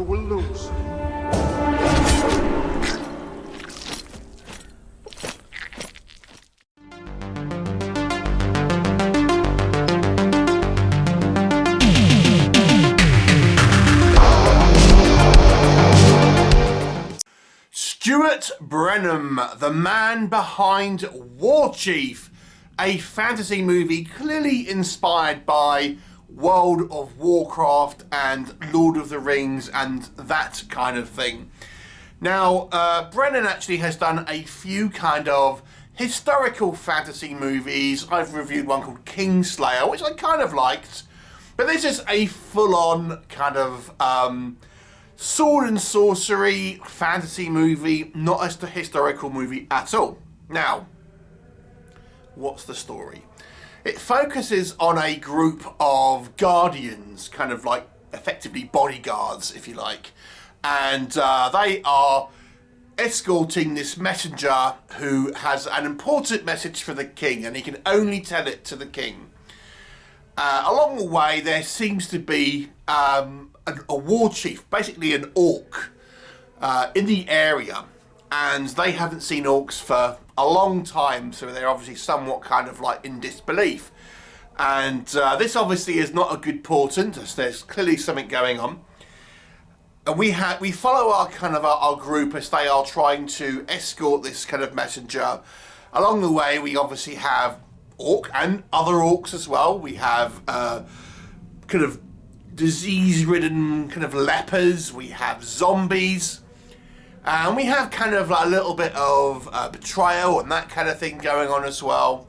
will lose. Stuart Brennan, the man behind WARCHIEF, a fantasy movie clearly inspired by World of Warcraft and Lord of the Rings and that kind of thing. Now, Brennan actually has done a few kind of historical fantasy movies. I've reviewed one called Kingslayer, which I kind of liked, but this is a full-on kind of sword and sorcery fantasy movie, not a historical movie at all. Now, what's the story? It focuses on a group of guardians, kind of like effectively bodyguards, if you like, and they are escorting this messenger who has an important message for the king, and he can only tell it to the king. Along the way, there seems to be a war chief, basically an orc, in the area, and they haven't seen orcs for a long time, so they're obviously somewhat kind of like in disbelief. And this obviously is not a good portent, as there's clearly something going on. And we follow our group as they are trying to escort this kind of messenger. Along the way, we obviously have orc and other orcs as well. We have kind of disease-ridden kind of lepers. We have zombies. And we have kind of like a little bit of betrayal and that kind of thing going on as well.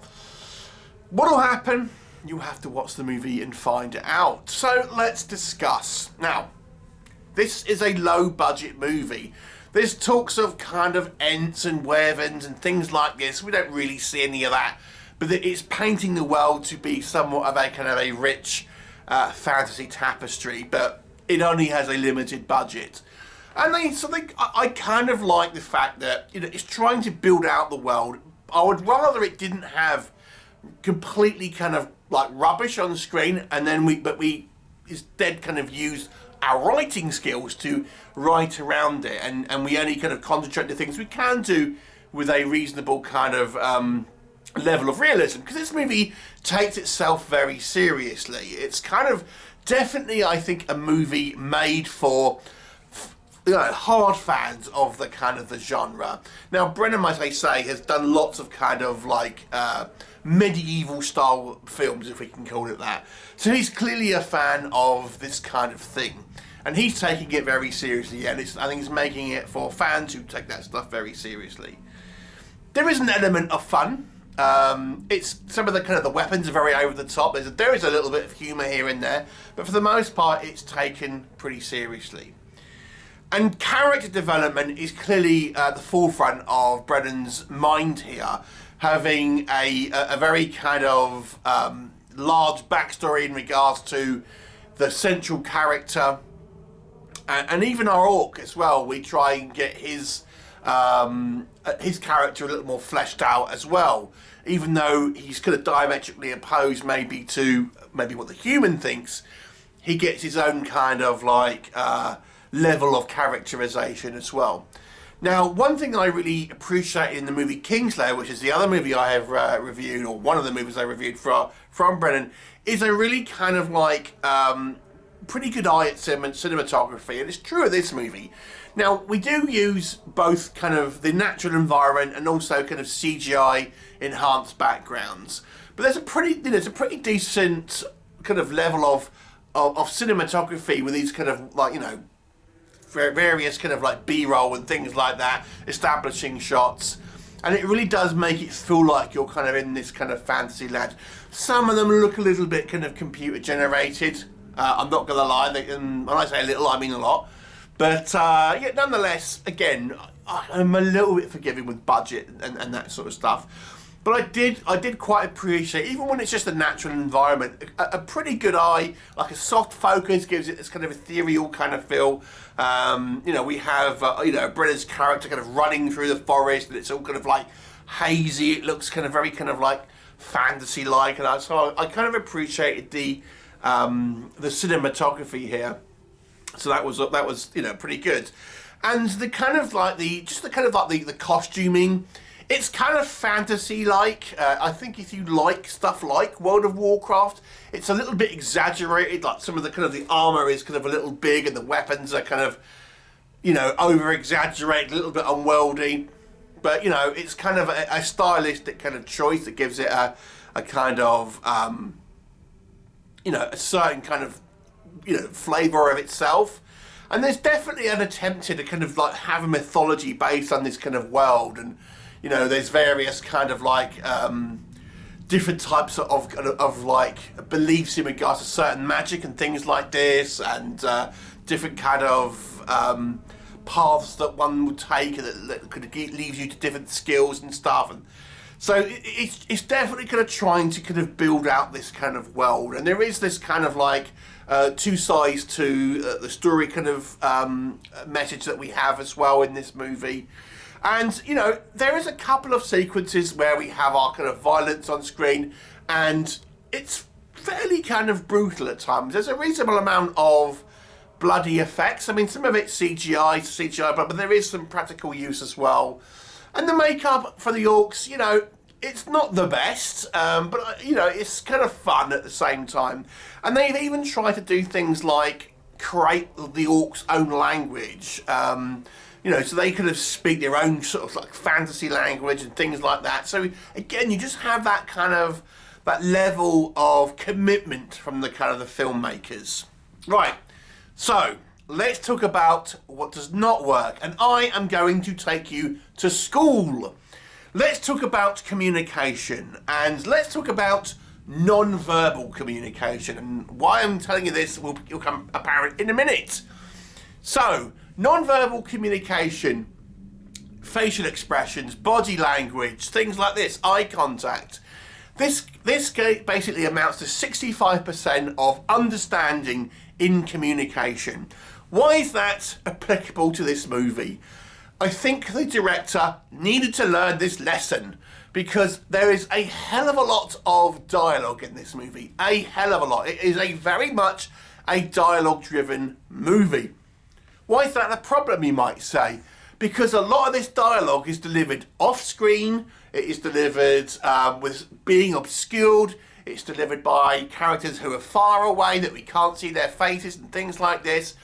What will happen? You have to watch the movie and find it out. So let's discuss. Now, this is a low-budget movie. There's talks of kind of Ents and Wyverns and things like this. We don't really see any of that. But it's painting the world to be somewhat of a kind of a rich fantasy tapestry. But it only has a limited budget. And I kind of like the fact that, you know, it's trying to build out the world. I would rather it didn't have completely kind of like rubbish on the screen, and then we instead kind of use our writing skills to write around it, and we only kind of concentrate the things we can do with a reasonable kind of level of realism. Because this movie takes itself very seriously. It's kind of definitely, I think, a movie made for, you know, hard fans of the kind of the genre. Now, Brennan, as I say, has done lots of kind of like medieval style films, if we can call it that. So he's clearly a fan of this kind of thing, and he's taking it very seriously. And I think he's making it for fans who take that stuff very seriously. There is an element of fun. It's some of the kind of the weapons are very over the top. There is a little bit of humour here and there, but for the most part, it's taken pretty seriously. And character development is clearly at the forefront of Brennan's mind here, having a very kind of large backstory in regards to the central character, and even our orc as well. We try and get his character a little more fleshed out as well, even though he's kind of diametrically opposed maybe to what the human thinks. He gets his own kind of like level of characterization as well. Now, one thing I really appreciate in the movie Kingslayer, which is the other movie I have reviewed, or one of the movies I reviewed from Brennan, is a really kind of like pretty good eye at cinematography, and it's true of this movie. Now, we do use both kind of the natural environment and also kind of CGI enhanced backgrounds, but there's a pretty decent kind of level of cinematography with these kind of like, you know, various kind of like B-roll and things like that, establishing shots, and it really does make it feel like you're kind of in this kind of fantasy land. Some of them look a little bit kind of computer generated, I'm not gonna lie, when I say a little I mean a lot, but yeah, nonetheless, again, I'm a little bit forgiving with budget and that sort of stuff. But I did quite appreciate, even when it's just a natural environment, a pretty good eye, like a soft focus gives it this kind of ethereal kind of feel. You know, we have, you know, Brennan's character kind of running through the forest, and it's all kind of like hazy. It looks kind of very kind of like fantasy-like, and so I kind of appreciated the cinematography here. So that was you know, pretty good. And the kind of like the costuming, it's kind of fantasy-like. I think if you like stuff like World of Warcraft, it's a little bit exaggerated. Like some of the kind of the armor is kind of a little big, and the weapons are kind of, you know, over-exaggerated, a little bit unwieldy. But you know, it's kind of a stylistic kind of choice that gives it a kind of you know, a certain kind of, you know, flavour of itself. And there's definitely an attempt to kind of like have a mythology based on this kind of world, and you know, there's various kind of like different types of like beliefs in regards to certain magic and things like this, and different kind of paths that one would take that could lead you to different skills and stuff. And so it's definitely kind of trying to kind of build out this kind of world, and there is this kind of like two sides to the story kind of message that we have as well in this movie. And you know, there is a couple of sequences where we have our kind of violence on screen, and it's fairly kind of brutal at times. There's a reasonable amount of bloody effects. I mean, some of it's CGI, but there is some practical use as well. And the makeup for the orcs, you know, it's not the best, but you know, it's kind of fun at the same time. And they've even tried to do things like create the orcs' own language, you know, so they kind of speak their own sort of like fantasy language and things like that. So again, you just have that kind of, that level of commitment from the kind of the filmmakers. Right, so let's talk about what does not work, and I am going to take you to school. Let's talk about communication, and let's talk about non-verbal communication, and why I'm telling you this will become apparent in a minute. So, non-verbal communication, facial expressions, body language, things like this, eye contact. This basically amounts to 65% of understanding in communication. Why is that applicable to this movie? I think the director needed to learn this lesson, because there is a hell of a lot of dialogue in this movie. A hell of a lot. It is a very much a dialogue-driven movie. Why is that a problem, you might say? Because a lot of this dialogue is delivered off-screen, it is delivered with being obscured, it's delivered by characters who are far away that we can't see their faces and things like this.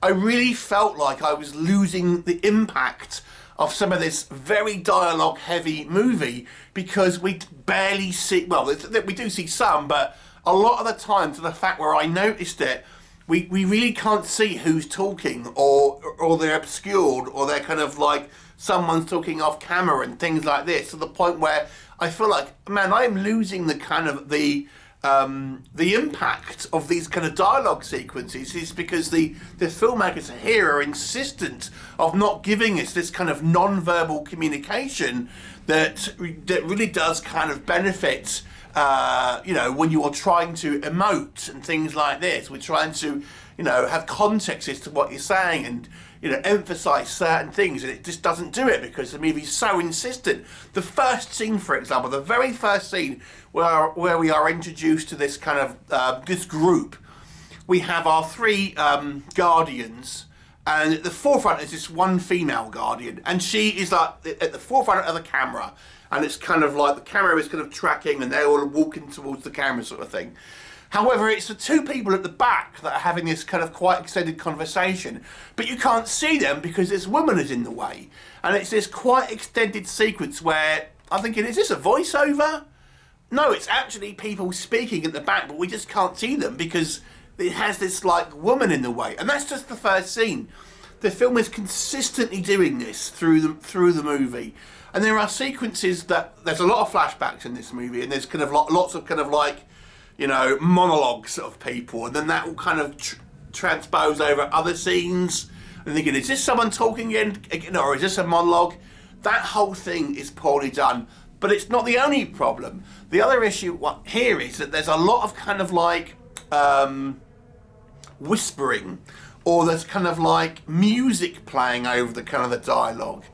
I really felt like I was losing the impact of some of this very dialogue heavy movie, because we barely see, well, we do see some, but a lot of the time, to the fact where I noticed it, we really can't see who's talking, or they're obscured, or they're kind of like someone's talking off camera and things like this, to the point where I feel like, man, I'm losing the kind of the impact of these kind of dialogue sequences, is because the filmmakers here are insistent of not giving us this kind of non-verbal communication that really does kind of benefit, you know, when you are trying to emote and things like this. We're trying to, you know, have context as to what you're saying, and you know, emphasize certain things, and it just doesn't do it because the movie's so insistent. The first scene, for example, the very first scene where we are introduced to this kind of this group, we have our three guardians, and at the forefront is this one female guardian, and she is like at the forefront of the camera, and it's kind of like the camera is kind of tracking, and they're all walking towards the camera, sort of thing. However, it's the two people at the back that are having this kind of quite extended conversation, but you can't see them because this woman is in the way. And it's this quite extended sequence where I'm thinking, is this a voiceover? No, it's actually people speaking at the back, but we just can't see them because it has this like woman in the way. And that's just the first scene. The film is consistently doing this through the movie. And there are sequences that, there's a lot of flashbacks in this movie, and there's kind of lots of kind of like, you know, monologues of people, and then that will kind of transpose over other scenes. And thinking, is this someone talking again, or is this a monologue? That whole thing is poorly done, but it's not the only problem. The other issue here is that there's a lot of kind of like whispering, or there's kind of like music playing over the kind of the dialogue.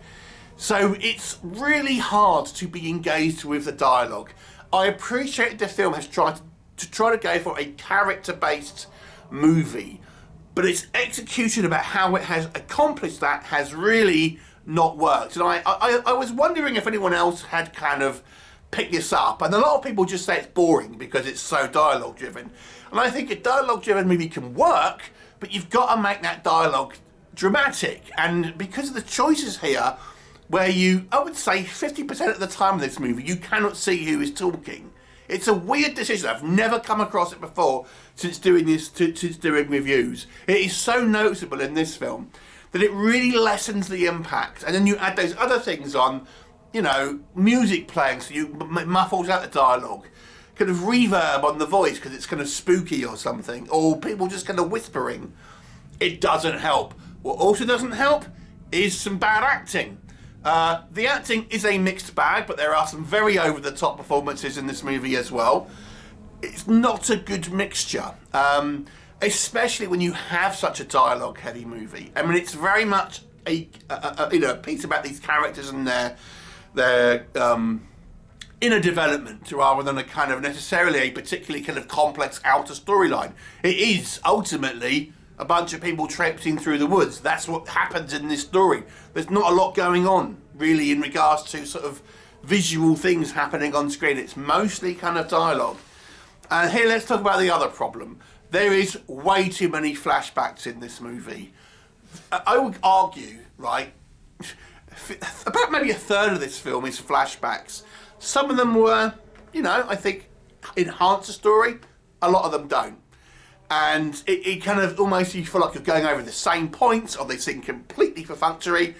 So it's really hard to be engaged with the dialogue. I appreciate the film has tried to go for a character-based movie, but its execution about how it has accomplished that has really not worked. And I was wondering if anyone else had kind of picked this up, and a lot of people just say it's boring because it's so dialogue driven. And I think a dialogue driven movie can work, but you've got to make that dialogue dramatic. And because of the choices here, where I would say 50% of the time in this movie, you cannot see who is talking. It's a weird decision. I've never come across it before since doing reviews. It is so noticeable in this film that it really lessens the impact. And then you add those other things on, you know, music playing so you muffles out the dialogue, kind of reverb on the voice because it's kind of spooky or something, or people just kind of whispering. It doesn't help. What also doesn't help is some bad acting. The acting is a mixed bag, but there are some very over-the-top performances in this movie as well. It's not a good mixture, especially when you have such a dialogue-heavy movie. I mean, it's very much a piece about these characters and their inner development, rather than a kind of necessarily a particularly kind of complex outer storyline. It is ultimately a bunch of people traipsing through the woods. That's what happens in this story. There's not a lot going on, really, in regards to sort of visual things happening on screen. It's mostly kind of dialogue. And here, let's talk about the other problem. There is way too many flashbacks in this movie. I would argue, right, about maybe a third of this film is flashbacks. Some of them were, you know, I think enhance the story. A lot of them don't. And it kind of almost, you feel like you're going over the same points, or they seem completely perfunctory.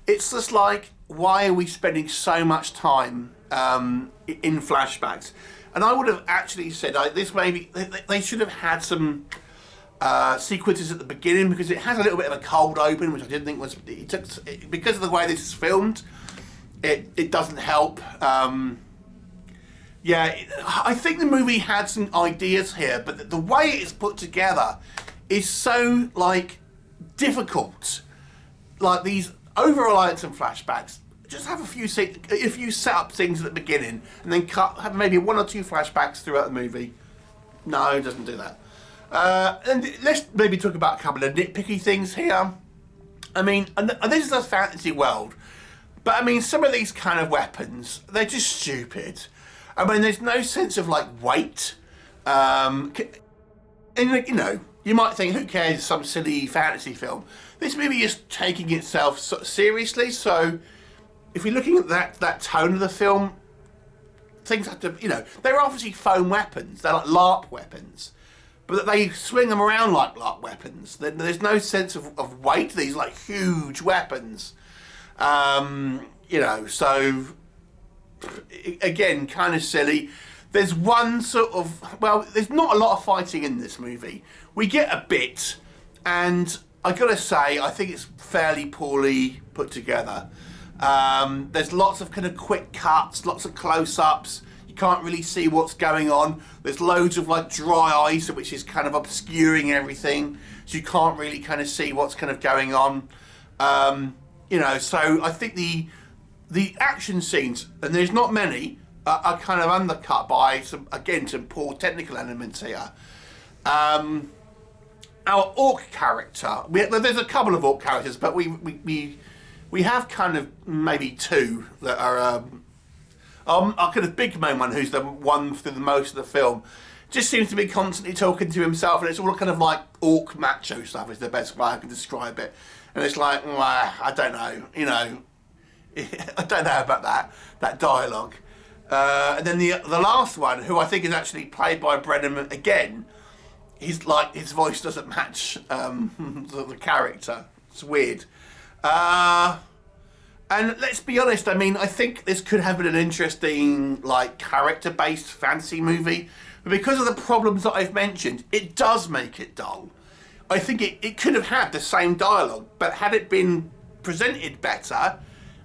It's just like, why are we spending so much time in flashbacks? And I would have actually said, this maybe, they should have had some sequences at the beginning, because it has a little bit of a cold open, which I didn't think was, because of the way this is filmed, it doesn't help. Yeah, I think the movie had some ideas here, but the way it's put together is so, like, difficult. Like, these over-reliance on flashbacks. Just have a few set up things at the beginning, and then have maybe one or two flashbacks throughout the movie. No, it doesn't do that. And let's maybe talk about a couple of nitpicky things here. I mean, and this is a fantasy world, but I mean, some of these kind of weapons, they're just stupid. I mean, there's no sense of, like, weight. And, you know, you might think, who cares, some silly fantasy film. This movie is taking itself seriously, so if you're looking at that tone of the film, things have to, you know, they're obviously foam weapons. They're like LARP weapons. But they swing them around like LARP weapons. There's no sense of weight to these, like, huge weapons. You know, so again, kind of silly. There's one sort of, well, there's not a lot of fighting in this movie. We get a bit, and I gotta say, I think it's fairly poorly put together. There's lots of kind of quick cuts, lots of close-ups. You can't really see what's going on. There's loads of, like, dry ice, which is kind of obscuring everything, so you can't really kind of see what's kind of going on. You know, so I think the action scenes, and there's not many, are kind of undercut by some poor technical elements here. Our orc character, there's a couple of orc characters, but we have kind of maybe two that are our kind of big main one, who's the one through the most of the film, just seems to be constantly talking to himself, and it's all kind of like orc macho stuff is the best way I can describe it. And it's like, I don't know, you know, I don't know about that dialogue. And then the last one, who I think is actually played by Brennan again, he's like, his voice doesn't match the character. It's weird. And let's be honest, I mean, I think this could have been an interesting, like, character-based fantasy movie, but because of the problems that I've mentioned, it does make it dull. I think it could have had the same dialogue, but had it been presented better,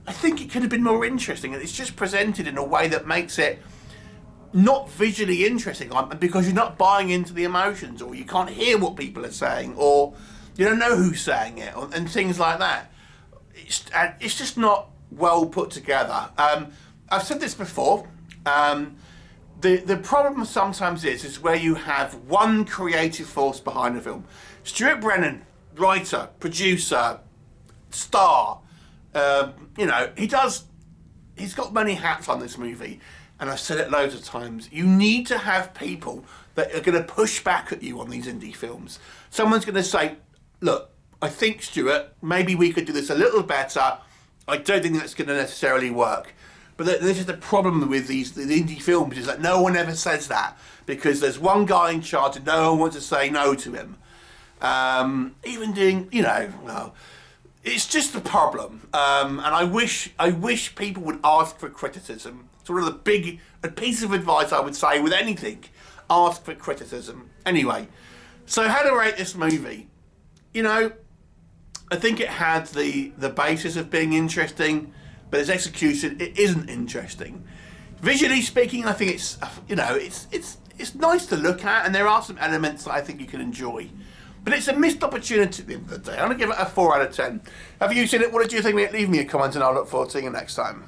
I think it could have been more interesting. And it's just presented in a way that makes it not visually interesting, because you're not buying into the emotions, or you can't hear what people are saying, or you don't know who's saying it, and things like that. It's just not well put together. I've said this before. The problem sometimes is where you have one creative force behind a film. Stuart Brennan, writer, producer, star, you know, he's got many hats on this movie, and I've said it loads of times. You need to have people that are going to push back at you on these indie films. Someone's going to say, look, I think, Stuart, maybe we could do this a little better. I don't think that's going to necessarily work. But this is the problem with the indie films, is that no one ever says that, because there's one guy in charge and no one wants to say no to him. Even doing, you know, well, it's just a problem. And I wish people would ask for criticism. Sort of a piece of advice I would say with anything, ask for criticism. Anyway, so how to rate this movie? You know, I think it had the basis of being interesting, but its execution, it isn't interesting. Visually speaking, I think it's, you know, it's nice to look at, and there are some elements that I think you can enjoy. But it's a missed opportunity at the end of the day. I'm going to give it a 4 out of 10. Have you seen it? What did you think? Leave me a comment and I'll look forward to seeing you next time.